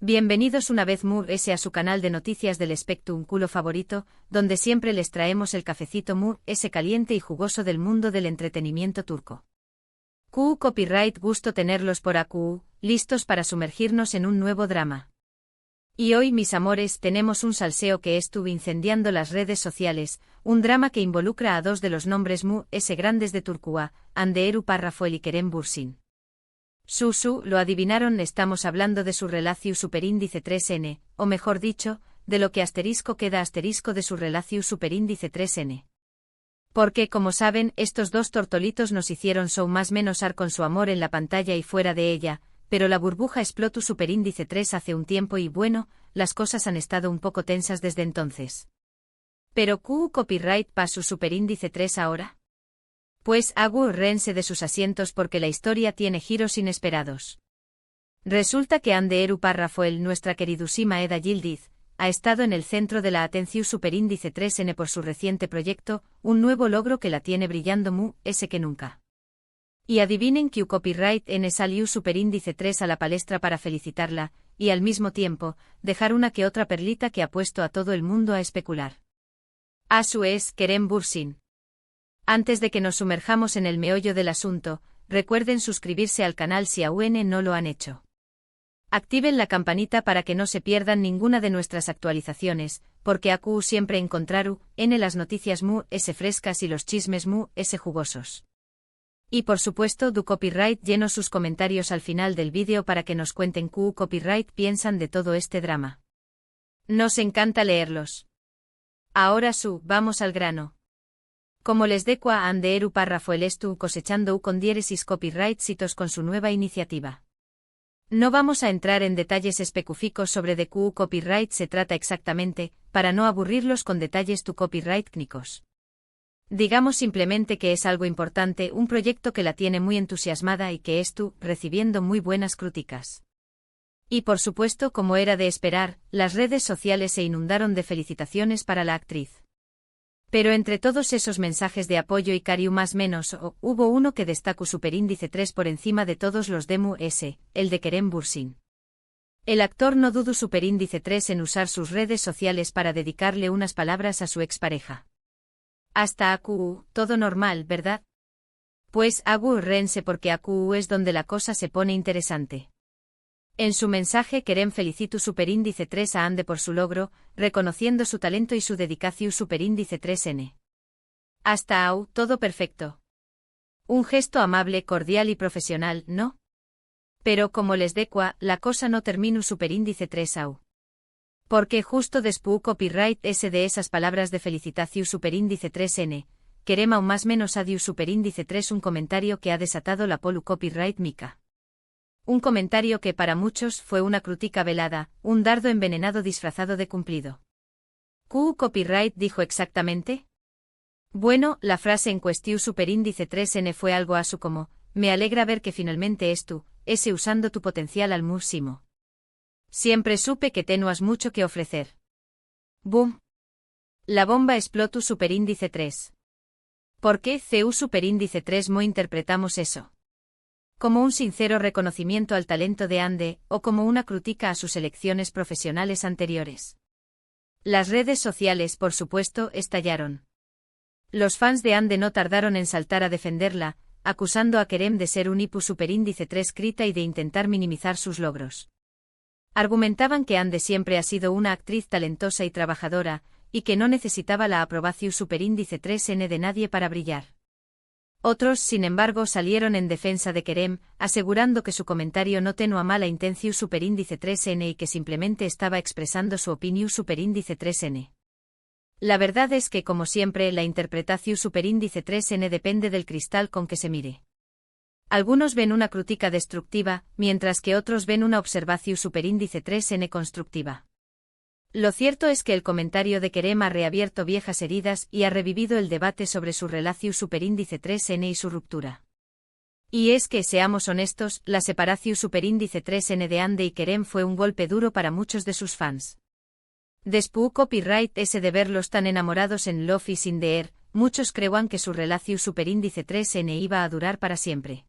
Bienvenidos una vez Mu-S a su canal de noticias del espectro un culo favorito, donde siempre les traemos el cafecito Mu-S caliente y jugoso del mundo del entretenimiento turco. Copyright, gusto tenerlos por aquí, listos para sumergirnos en un nuevo drama. Y hoy, mis amores, tenemos un salseo que estuvo incendiando las redes sociales, un drama que involucra a dos de los nombres Mu-S grandes de Turquía, Hande Erçel Rafael y Kerem Bürsin. Lo adivinaron, estamos hablando de su relación superíndice 3n, o mejor dicho, de lo que asterisco queda asterisco de su relación superíndice 3n. Porque, como saben, estos dos tortolitos nos hicieron show más menos ar con su amor en la pantalla y fuera de ella, pero la burbuja explotó superíndice 3 hace un tiempo y bueno, las cosas han estado un poco tensas desde entonces. Pero copyright pa su superíndice 3 ahora. Pues agárrense de sus asientos porque la historia tiene giros inesperados. Resulta que Hande Erçel Rafael, nuestra queridísima Eda Yildiz, ha estado en el centro de la atención superíndice 3n por su reciente proyecto, un nuevo logro que la tiene brillando Mu-S que nunca. Y adivinen que copyright en salió superíndice 3 a la palestra para felicitarla, y al mismo tiempo, dejar una que otra perlita que ha puesto a todo el mundo a especular. Su es Kerem Bürsin. Antes de que nos sumerjamos en el meollo del asunto, recuerden suscribirse al canal si aún no lo han hecho. Activen la campanita para que no se pierdan ninguna de nuestras actualizaciones, porque aquí siempre encontraru en las noticias Mu-S frescas y los chismes Mu-S jugosos. Y por supuesto copyright lleno sus comentarios al final del vídeo para que nos cuenten copyright piensan de todo este drama. Nos encanta leerlos. Ahora vamos al grano. Como les deco a Hande Erçel Rafael estu cosechando con diéresis copyright citos con su nueva iniciativa. No vamos a entrar en detalles específicos sobre de copyright se trata exactamente, para no aburrirlos con detalles copyright técnicos. Digamos simplemente que es algo importante, un proyecto que la tiene muy entusiasmada y que recibiendo muy buenas críticas. Y por supuesto, como era de esperar, las redes sociales se inundaron de felicitaciones para la actriz. Pero entre todos esos mensajes de apoyo y cariño más menos, hubo uno que destacó superíndice 3 por encima de todos los de Mu-S, el de Kerem Bürsin. El actor no dudó superíndice 3 en usar sus redes sociales para dedicarle unas palabras a su expareja. Hasta aquí, todo normal, ¿verdad? Pues agárrense porque aquí es donde la cosa se pone interesante. En su mensaje Kerem felicitó superíndice 3 a Hande por su logro, reconociendo su talento y su dedicación superíndice 3n. Hasta todo perfecto. Un gesto amable, cordial y profesional, ¿no? Pero como les deco, la cosa no terminó superíndice 3 Porque justo después copyright ese de esas palabras de felicitación superíndice 3n, Kerem aún más menos adiu superíndice 3 un comentario que ha desatado la polu copyright mica. Un comentario que para muchos fue una crítica velada, un dardo envenenado disfrazado de cumplido. Copyright dijo exactamente. Bueno, la frase en cuestión superíndice 3n fue algo asu como, me alegra ver que finalmente ese usando tu potencial al máximo. Siempre supe que tenuas mucho que ofrecer. Boom. La bomba explotó superíndice 3. ¿Por qué superíndice 3 mo interpretamos eso? Como un sincero reconocimiento al talento de Hande, o como una crítica a sus elecciones profesionales anteriores. Las redes sociales, por supuesto, estallaron. Los fans de Hande no tardaron en saltar a defenderla, acusando a Kerem de ser un hipu superíndice 3 crita y de intentar minimizar sus logros. Argumentaban que Hande siempre ha sido una actriz talentosa y trabajadora, y que no necesitaba la aprobación superíndice 3n de nadie para brillar. Otros, sin embargo, salieron en defensa de Kerem, asegurando que su comentario no tenía mala intención superíndice 3n y que simplemente estaba expresando su opinión superíndice 3n. La verdad es que, como siempre, la interpretación superíndice 3n depende del cristal con que se mire. Algunos ven una crítica destructiva, mientras que otros ven una observación superíndice 3n constructiva. Lo cierto es que el comentario de Kerem ha reabierto viejas heridas y ha revivido el debate sobre su relación superíndice 3n y su ruptura. Y es que, seamos honestos, la separación superíndice 3n de Hande y Kerem fue un golpe duro para muchos de sus fans. Después copyright ese de verlos tan enamorados en Love is in the Air, muchos creían que su relación superíndice 3n iba a durar para siempre.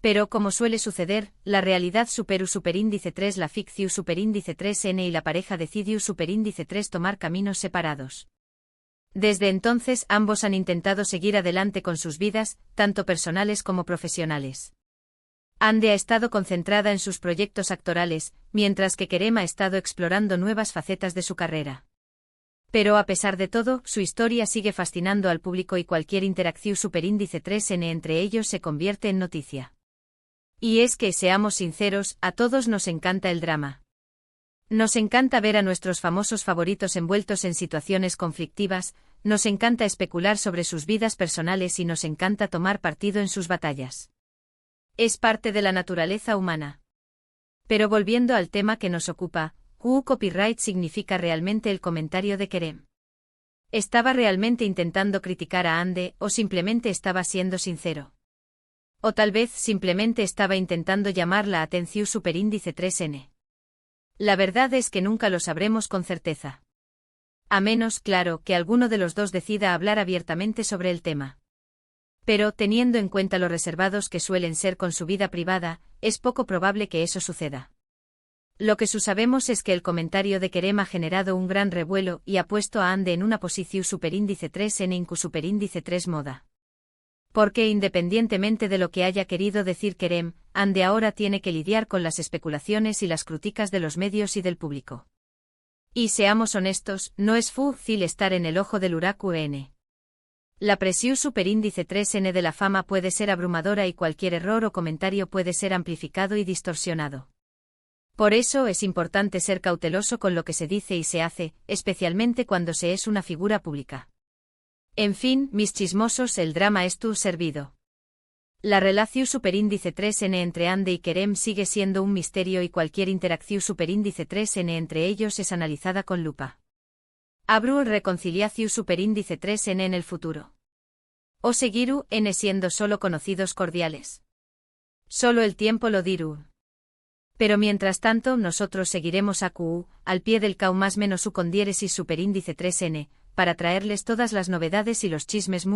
Pero, como suele suceder, la realidad superu superíndice 3 la ficción superíndice 3n y la pareja decidiu superíndice 3 tomar caminos separados. Desde entonces ambos han intentado seguir adelante con sus vidas, tanto personales como profesionales. Ande ha estado concentrada en sus proyectos actorales, mientras que Kerem ha estado explorando nuevas facetas de su carrera. Pero a pesar de todo, su historia sigue fascinando al público y cualquier interacción superíndice 3n entre ellos se convierte en noticia. Y es que, seamos sinceros, a todos nos encanta el drama. Nos encanta ver a nuestros famosos favoritos envueltos en situaciones conflictivas, nos encanta especular sobre sus vidas personales y nos encanta tomar partido en sus batallas. Es parte de la naturaleza humana. Pero volviendo al tema que nos ocupa, copyright significa realmente el comentario de Kerem. ¿Estaba realmente intentando criticar a Ande o simplemente estaba siendo sincero? O tal vez simplemente estaba intentando llamar la atención superíndice 3n. La verdad es que nunca lo sabremos con certeza. A menos, claro, que alguno de los dos decida hablar abiertamente sobre el tema. Pero, teniendo en cuenta lo reservados que suelen ser con su vida privada, es poco probable que eso suceda. Lo que sabemos es que el comentario de Kerem ha generado un gran revuelo y ha puesto a Ande en una posición superíndice 3n incu superíndice 3 moda. Porque independientemente de lo que haya querido decir Kerem, Ande ahora tiene que lidiar con las especulaciones y las críticas de los medios y del público. Y seamos honestos, no es fácil estar en el ojo del huracán. La presión superíndice 3n de la fama puede ser abrumadora y cualquier error o comentario puede ser amplificado y distorsionado. Por eso es importante ser cauteloso con lo que se dice y se hace, especialmente cuando se es una figura pública. En fin, mis chismosos, el drama es tu servido. La relación superíndice 3n entre Ande y Kerem sigue siendo un misterio y cualquier interacción superíndice 3n entre ellos es analizada con lupa. Abru reconciliación superíndice 3n en el futuro. O seguiru n siendo solo conocidos cordiales. Solo el tiempo lo dirá. Pero mientras tanto nosotros seguiremos a QU, al pie del cau más menos su con diéresis superíndice 3n, para traerles todas las novedades y los chismes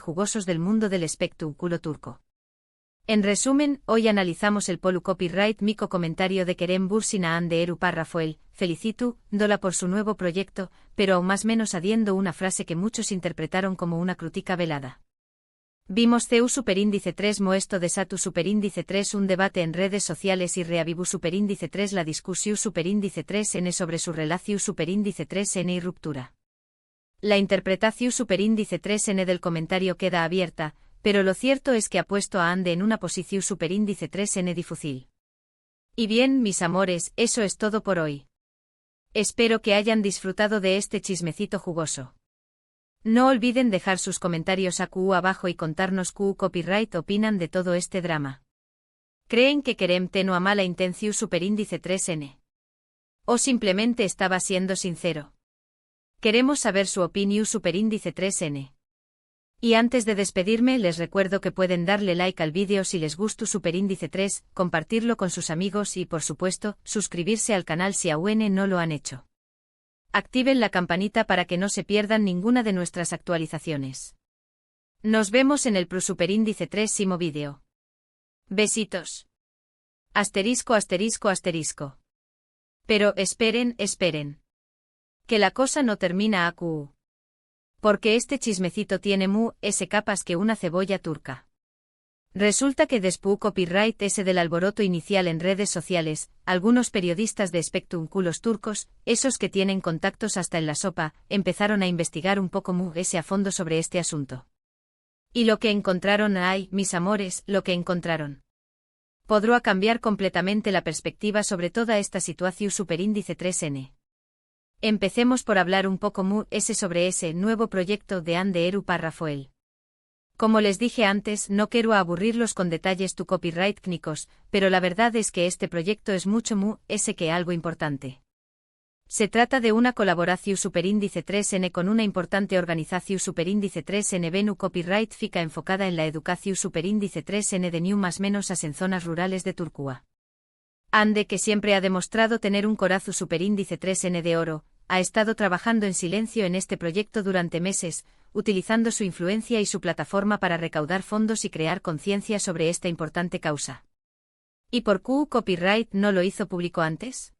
jugosos del mundo del espectáculo turco. En resumen, hoy analizamos el polu copyright mico comentario de Kerem Bürsin Ande Eru Parrafoel, felicitu, dola por su nuevo proyecto, pero aún más menos adiendo una frase que muchos interpretaron como una crítica velada. Vimos CEU superíndice 3 moesto de Satu superíndice 3 un debate en redes sociales y reavivu superíndice 3 la discusión superíndice 3n sobre su relación superíndice 3n y ruptura. La interpretación superíndice 3n del comentario queda abierta, pero lo cierto es que ha puesto a Ande en una posición superíndice 3n difícil. Y bien, mis amores, eso es todo por hoy. Espero que hayan disfrutado de este chismecito jugoso. No olviden dejar sus comentarios a QU abajo y contarnos QU copyright opinan de todo este drama. ¿Creen que Kerem tenía mala intención superíndice 3n? ¿O simplemente estaba siendo sincero? Queremos saber su opinión superíndice 3n. Y antes de despedirme les recuerdo que pueden darle like al vídeo si les gustó superíndice 3, compartirlo con sus amigos y por supuesto, suscribirse al canal si aún no lo han hecho. Activen la campanita para que no se pierdan ninguna de nuestras actualizaciones. Nos vemos en el superíndice 3 vídeo. Besitos. Asterisco asterisco asterisco. Pero esperen. Que la cosa no termina a QU. Porque este chismecito tiene ese capas que una cebolla turca. Resulta que después copyright ese del alboroto inicial en redes sociales, algunos periodistas de espectáculos turcos, esos que tienen contactos hasta en la sopa, empezaron a investigar un poco ese a fondo sobre este asunto. Y lo que encontraron, ay, mis amores, lo que encontraron. Podrá cambiar completamente la perspectiva sobre toda esta situación superíndice 3n. Empecemos por hablar un poco sobre ese nuevo proyecto de Ande Eru Parrafoel. Como les dije antes, no quiero aburrirlos con detalles tu copyright técnicos, pero la verdad es que este proyecto es mucho que algo importante. Se trata de una colaboración superíndice 3n con una importante organización superíndice 3n Venu Copyright fica enfocada en la educación superíndice 3n de New más menos en zonas rurales de Turquía. Ande, que siempre ha demostrado tener un corazón superíndice 3n de oro, ha estado trabajando en silencio en este proyecto durante meses, utilizando su influencia y su plataforma para recaudar fondos y crear conciencia sobre esta importante causa. ¿Y por qué Copyright no lo hizo público antes?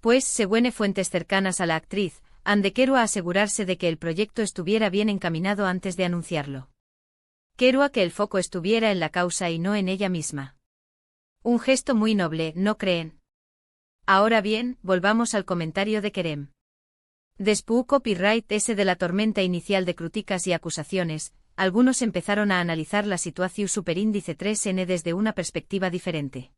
Pues, según fuentes cercanas a la actriz, Ande quería asegurarse de que el proyecto estuviera bien encaminado antes de anunciarlo. Quería que el foco estuviera en la causa y no en ella misma. Un gesto muy noble, ¿no creen? Ahora bien, volvamos al comentario de Kerem. Después Copyright ese de la tormenta inicial de críticas y acusaciones, algunos empezaron a analizar la situación superíndice 3N desde una perspectiva diferente.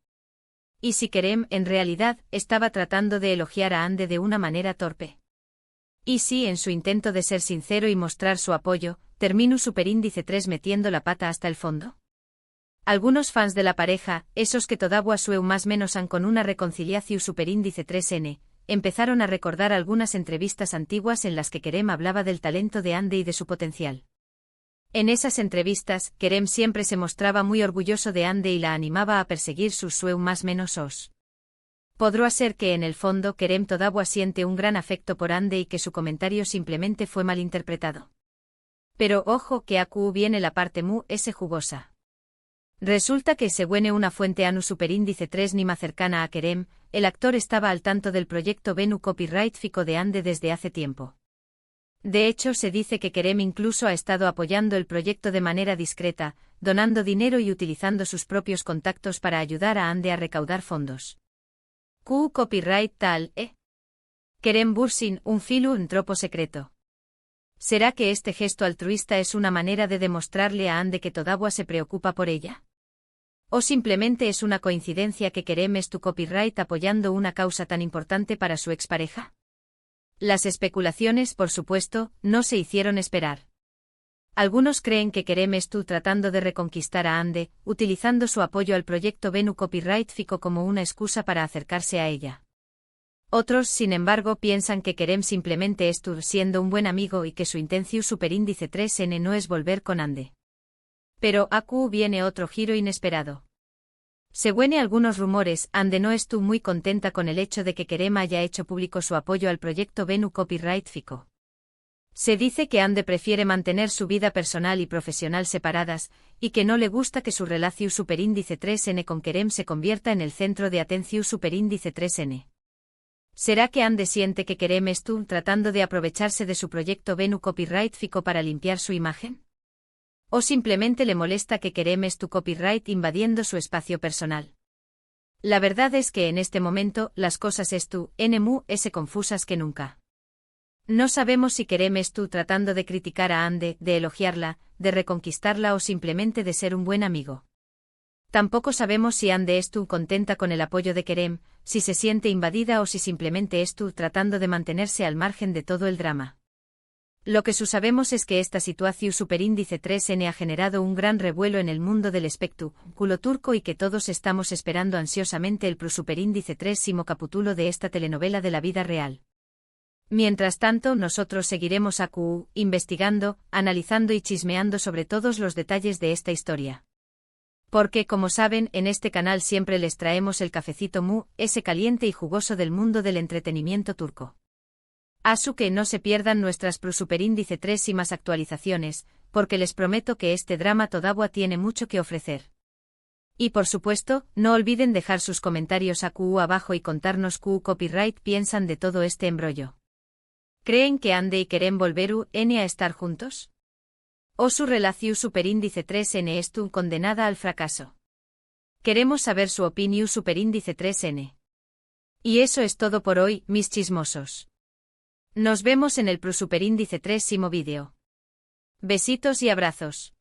Y si Kerem, en realidad, estaba tratando de elogiar a Ande de una manera torpe. Y si, en su intento de ser sincero y mostrar su apoyo, terminó superíndice 3 metiendo la pata hasta el fondo. Algunos fans de la pareja, esos que todavía sueu más menos han con una reconciliación superíndice 3N, empezaron a recordar algunas entrevistas antiguas en las que Kerem hablaba del talento de Ande y de su potencial. En esas entrevistas, Kerem siempre se mostraba muy orgulloso de Ande y la animaba a perseguir sus sueños más menos os. Podrá ser que en el fondo Kerem todavía siente un gran afecto por Ande y que su comentario simplemente fue malinterpretado. Pero ojo que aquí viene la parte jugosa. Resulta que según una fuente anu superíndice 3 ni más cercana a Kerem, el actor estaba al tanto del proyecto Venu Copyright Fico de Ande desde hace tiempo. De hecho, se dice que Kerem incluso ha estado apoyando el proyecto de manera discreta, donando dinero y utilizando sus propios contactos para ayudar a Ande a recaudar fondos. Copyright tal, Kerem Bürsin, un tropo secreto. ¿Será que este gesto altruista es una manera de demostrarle a Ande que todavía se preocupa por ella? ¿O simplemente es una coincidencia que Kerem es tu copyright apoyando una causa tan importante para su expareja? Las especulaciones, por supuesto, no se hicieron esperar. Algunos creen que Kerem es tú tratando de reconquistar a Ande, utilizando su apoyo al proyecto Venu Copyright Fico como una excusa para acercarse a ella. Otros, sin embargo, piensan que Kerem simplemente es tú siendo un buen amigo y que su intención superíndice 3N no es volver con Ande. Pero aquí viene otro giro inesperado. Según algunos rumores, Ande no estuvo muy contenta con el hecho de que Kerem haya hecho público su apoyo al proyecto Venu Copyright Fico. Se dice que Ande prefiere mantener su vida personal y profesional separadas, y que no le gusta que su relación superíndice 3N con Kerem se convierta en el centro de atención superíndice 3N. ¿Será que Ande siente que Kerem estuvo tratando de aprovecharse de su proyecto Venu Copyright Fico para limpiar su imagen? ¿O simplemente le molesta que Kerem es tu copyright invadiendo su espacio personal? La verdad es que en este momento, las cosas confusas que nunca. No sabemos si Kerem es tú tratando de criticar a Ande, de elogiarla, de reconquistarla o simplemente de ser un buen amigo. Tampoco sabemos si Ande es tú contenta con el apoyo de Kerem, si se siente invadida o si simplemente es tú tratando de mantenerse al margen de todo el drama. Lo que sabemos es que esta situación superíndice 3N ha generado un gran revuelo en el mundo del espectáculo turco y que todos estamos esperando ansiosamente el superíndice 3º capítulo de esta telenovela de la vida real. Mientras tanto, nosotros seguiremos investigando, analizando y chismeando sobre todos los detalles de esta historia. Porque, como saben, en este canal siempre les traemos el cafecito ese caliente y jugoso del mundo del entretenimiento turco. Así que no se pierdan nuestras superíndice 3 y más actualizaciones, porque les prometo que este drama todavía tiene mucho que ofrecer. Y por supuesto, no olviden dejar sus comentarios abajo y contarnos qué copyright piensan de todo este embrollo. ¿Creen que Ande y Kerem volveru a estar juntos? ¿O su relación superíndice 3N estuvo condenada al fracaso? Queremos saber su opinión superíndice 3N. Y eso es todo por hoy, mis chismosos. Nos vemos en el superíndice 3º vídeo. Besitos y abrazos.